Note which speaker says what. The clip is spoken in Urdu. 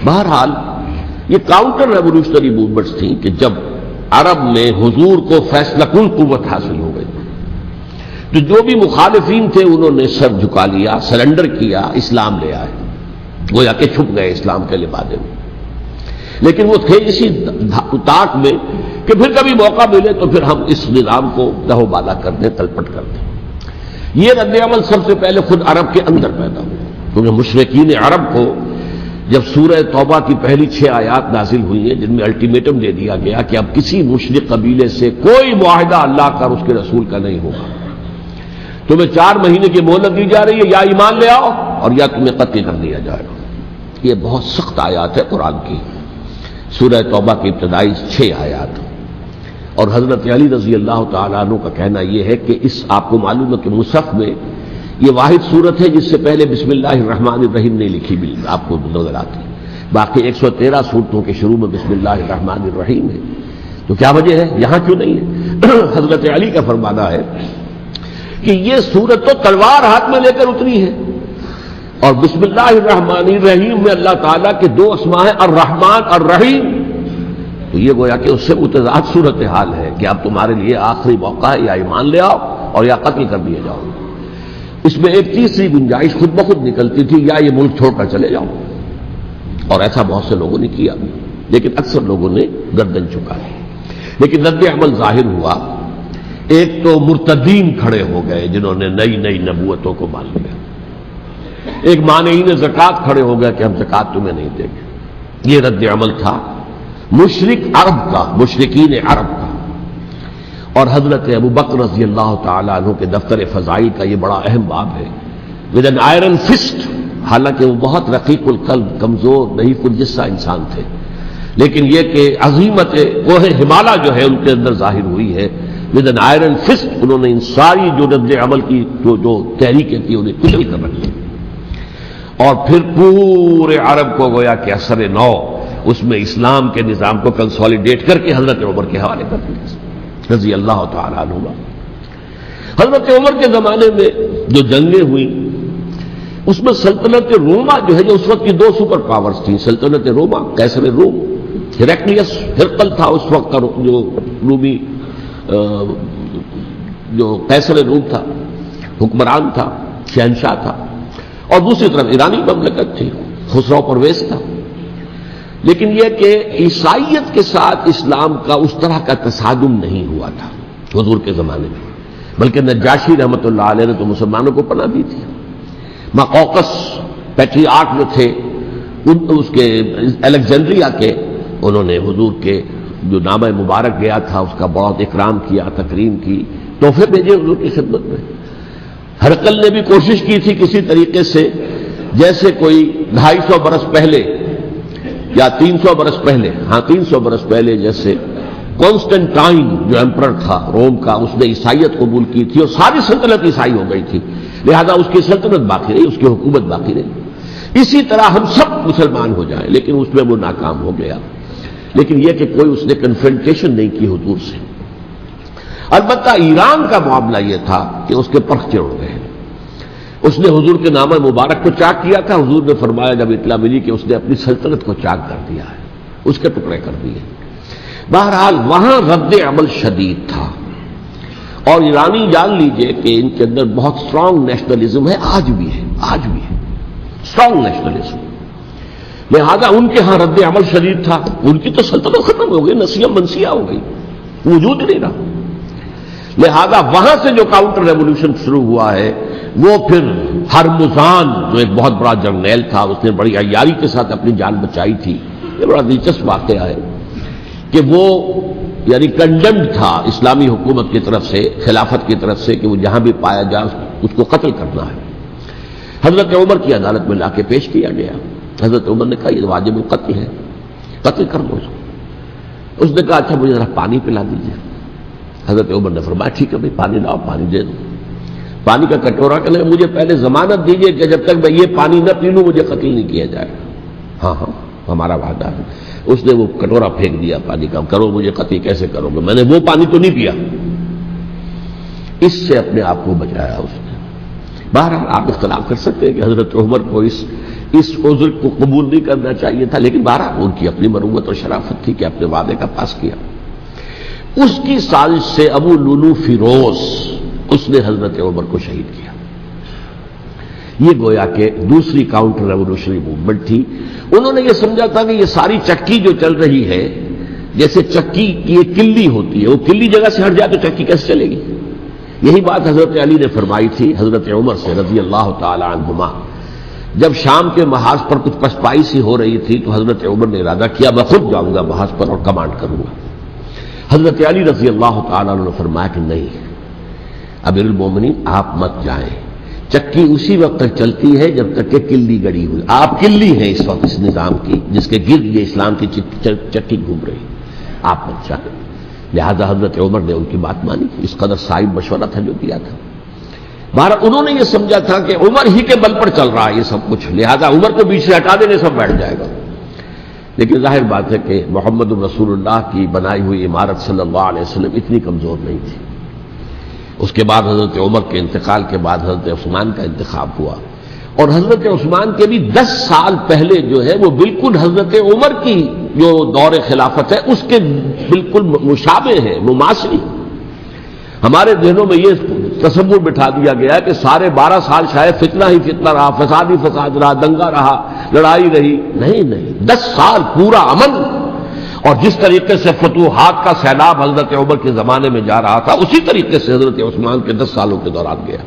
Speaker 1: بہرحال یہ کاؤنٹر ریولیوشنری موومنٹس تھیں کہ جب عرب میں حضور کو فیصلہ کن قوت حاصل ہو گئی تو جو بھی مخالفین تھے انہوں نے سر جھکا لیا، سرنڈر کیا، اسلام لے آئے، گویا کہ چھپ گئے اسلام کے لبادے میں. لیکن وہ تھے اسی طاق میں کہ پھر کبھی موقع ملے تو پھر ہم اس نظام کو دہو بالا کر دیں، تلپٹ کر دیں. یہ رد عمل سب سے پہلے خود عرب کے اندر پیدا ہوا، کیونکہ مشرکین عرب کو جب سورہ توبہ کی پہلی 6 آیات نازل ہوئی ہیں جن میں الٹیمیٹم دے دیا گیا کہ اب کسی مشرک قبیلے سے کوئی معاہدہ اللہ کا اور اس کے رسول کا نہیں ہوگا، تمہیں 4 مہینے کی مہلت دی جا رہی ہے، یا ایمان لے آؤ اور یا تمہیں قتل کر دیا جائے گا. یہ بہت سخت آیات ہے قرآن کی، سورہ توبہ کی ابتدائی 6 آیات. اور حضرت علی رضی اللہ تعالیٰ عنہ کا کہنا یہ ہے کہ اس آپ کو معلوم ہے کہ مصحف میں یہ واحد صورت ہے جس سے پہلے بسم اللہ الرحمن الرحیم نہیں لکھی بھی آپ کو نظر آتی. باقی 113 صورتوں کے شروع میں بسم اللہ الرحمن الرحیم ہے. تو کیا وجہ ہے یہاں کیوں نہیں ہے؟ حضرت علی کا فرمانا ہے کہ یہ صورت تو تلوار ہاتھ میں لے کر اتری ہے، اور بسم اللہ الرحمن الرحیم میں اللہ تعالیٰ کے 2 اسماء ہیں، الرحمن الرحیم. تو یہ گویا کہ اس سے متضاد صورتحال ہے کہ اب تمہارے لیے آخری موقع ہے، یا ایمان لے آؤ اور یا قتل کر دیے جاؤ. اس میں ایک تیسری گنجائش خود بخود نکلتی تھی، یا یہ ملک چھوڑ کر چلے جاؤ، اور ایسا بہت سے لوگوں نے کیا، لیکن اکثر لوگوں نے گردن چکائی. لیکن رد عمل ظاہر ہوا. ایک تو مرتدین کھڑے ہو گئے جنہوں نے نئی نئی نبوتوں کو مان لیا، ایک مانعین زکوٰۃ کھڑے ہو گئے کہ ہم زکوٰۃ تمہیں نہیں دیں گے. یہ رد عمل تھا مشرک عرب کا، مشرکین عرب کا. اور حضرت ابوبکر رضی اللہ تعالیٰ عنہ کے دفتر فضائل کا یہ بڑا اہم باب ہے. ود این آئرن فسٹ، حالانکہ وہ بہت رقیق القلب، کمزور، ضعیف الجسہ انسان تھے، لیکن یہ کہ عظیمت کوہ ہمالیہ جو ہے ان کے اندر ظاہر ہوئی ہے. ود این آئرن فسٹ انہوں نے ان ساری جو رد عمل کی جو تحریکیں تھیں انہیں کچل کر رکھی، اور پھر پورے عرب کو گویا کہ اثر نو اس میں اسلام کے نظام کو کنسالیڈیٹ کر کے حضرت عمر کے حوالے کر دیا رضی اللہ تعالیٰ عنہ. حضرت عمر کے زمانے میں جو جنگیں ہوئیں اس میں سلطنت روما جو ہے، جو اس وقت کی 2 سپر پاورز تھیں، سلطنت روما قیصر روم، ہیرکلیس ہرقل تھا اس وقت کا جو رومی جو قیصر روم تھا، حکمران تھا، شہنشاہ تھا، اور دوسری طرف ایرانی مملکت تھی، خسرو پرویز تھا. لیکن یہ کہ عیسائیت کے ساتھ اسلام کا اس طرح کا تصادم نہیں ہوا تھا حضور کے زمانے میں، بلکہ نجاشی رحمۃ اللہ علیہ نے تو مسلمانوں کو پناہ دی تھی. مقوقس پیٹریارک جو تھے اس کے الیگزینڈریا کے، انہوں نے حضور کے جو نامہ مبارک گیا تھا اس کا بہت اکرام کیا، تکریم کی، تحفے بھیجے حضور کی خدمت میں. ہرقل نے بھی کوشش کی تھی کسی طریقے سے، جیسے کوئی 250 برس پہلے یا 300 برس پہلے، 300 برس پہلے جیسے کانسٹنٹائن جو ایمپرر تھا روم کا، اس نے عیسائیت قبول کی تھی اور ساری سلطنت عیسائی ہو گئی تھی، لہذا اس کی سلطنت باقی رہی، اس کی حکومت باقی رہی. اسی طرح ہم سب مسلمان ہو جائیں، لیکن اس میں وہ ناکام ہو گیا. لیکن یہ کہ کوئی اس نے کنفرنٹیشن نہیں کی حضور سے. البتہ ایران کا معاملہ یہ تھا کہ اس کے پرخ چڑھ گئے. اس نے حضور کے نامہ مبارک کو چاک کیا تھا. حضور نے فرمایا جب اطلاع ملی کہ اس نے اپنی سلطنت کو چاک کر دیا ہے، اس کے ٹکڑے کر دیے. بہرحال وہاں رد عمل شدید تھا، اور ایرانی جان لیجئے کہ ان کے اندر بہت اسٹرانگ نیشنلزم ہے، آج بھی ہے اسٹرانگ نیشنلزم. لہذا ان کے ہاں رد عمل شدید تھا. ان کی تو سلطنت ختم ہو گئی، نسیہ منسیہ ہو گئی، وجود ہی نہیں رہا. لہذا وہاں سے جو کاؤنٹر ریولوشن شروع ہوا ہے وہ پھر ہرمزان جو ایک بہت بڑا جرنیل تھا، اس نے بڑی عیاری کے ساتھ اپنی جان بچائی تھی. یہ بڑا دلچسپ واقعہ ہے کہ وہ یعنی کنڈمڈ تھا اسلامی حکومت کی طرف سے، خلافت کی طرف سے، کہ وہ جہاں بھی پایا جائے اس کو قتل کرنا ہے. حضرت عمر کی عدالت میں لا کے پیش کیا گیا. حضرت عمر نے کہا یہ واجب القتل ہے، قتل کر دو اس کو. اس نے کہا اچھا مجھے ذرا پانی پلا دیجیے. حضرت عمر نے فرمایا ٹھیک ہے بھائی پانی لاؤ، پانی دے دو. پانی کا کٹورا کرنے مجھے پہلے ضمانت دیجیے کہ جب تک میں یہ پانی نہ پی لوں مجھے قتل نہیں کیا جائے گا. ہاں ہمارا وعدہ ہے. اس نے وہ کٹورا پھینک دیا پانی کا. کرو مجھے قتل کیسے کرو گے، میں نے وہ پانی تو نہیں پیا. اس سے اپنے آپ کو بچایا اس نے. بہرحال آپ اختلاف کر سکتے ہیں کہ حضرت عمر کو اس اس عذر کو قبول نہیں کرنا چاہیے تھا، لیکن بہرحال ان کی اپنی مروت اور شرافت تھی کہ اپنے وعدے کا پاس کیا۔ اس کی سازش سے ابو لولو فیروز اس نے حضرت عمر کو شہید کیا۔ یہ گویا کہ دوسری کاؤنٹر ریولوشنری موومنٹ تھی۔ انہوں نے یہ سمجھا تھا کہ یہ ساری چکی جو چل رہی ہے، جیسے چکی کی ایک کلی ہوتی ہے، وہ کلی جگہ سے ہٹ جائے تو چکی کیسے چلے گی؟ یہی بات حضرت علی نے فرمائی تھی حضرت عمر سے رضی اللہ تعالی عنہما۔ جب شام کے محاذ پر کچھ پسپائی سی ہو رہی تھی تو حضرت عمر نے ارادہ کیا میں خود جاؤں گا محاذ پر اور کمانڈ کروں گا۔ حضرت علی رضی اللہ تعالیٰ عنہ نے فرمایا کہ نہیں امیر المومنین آپ مت جائیں، چکی اسی وقت تک چلتی ہے جب تک کہ کلی گڑی ہوئی، آپ کلی ہیں اس وقت اس نظام کی جس کے گرد یہ اسلام کی چکی گھوم رہی، آپ مت جائیں۔ لہذا حضرت عمر نے ان کی بات مانی، اس قدر صائب مشورہ تھا جو دیا تھا۔ بہرحال انہوں نے یہ سمجھا تھا کہ عمر ہی کے بل پر چل رہا ہے یہ سب کچھ، لہذا عمر کو بیچ سے ہٹا دینے سب بیٹھ جائے گا۔ لیکن ظاہر بات ہے کہ محمد رسول اللہ کی بنائی ہوئی عمارت صلی اللہ علیہ وسلم اتنی کمزور نہیں تھی۔ اس کے بعد حضرت عمر کے انتقال کے بعد حضرت عثمان کا انتخاب ہوا، اور حضرت عثمان کے بھی 10 سال پہلے جو ہے وہ بالکل حضرت عمر کی جو دور خلافت ہے اس کے بالکل مشابہ ہے، مماثلی۔ ہمارے ذہنوں میں یہ تصور بٹھا دیا گیا کہ سارے 12 سال شاید فتنہ ہی فتنہ رہا، فساد ہی فساد رہا، دنگا رہا، لڑائی رہی۔ نہیں، 10 سال پورا امن، اور جس طریقے سے فتوحات کا سیلاب حضرت عمر کے زمانے میں جا رہا تھا اسی طریقے سے حضرت عثمان کے 10 سالوں کے دوران گیا۔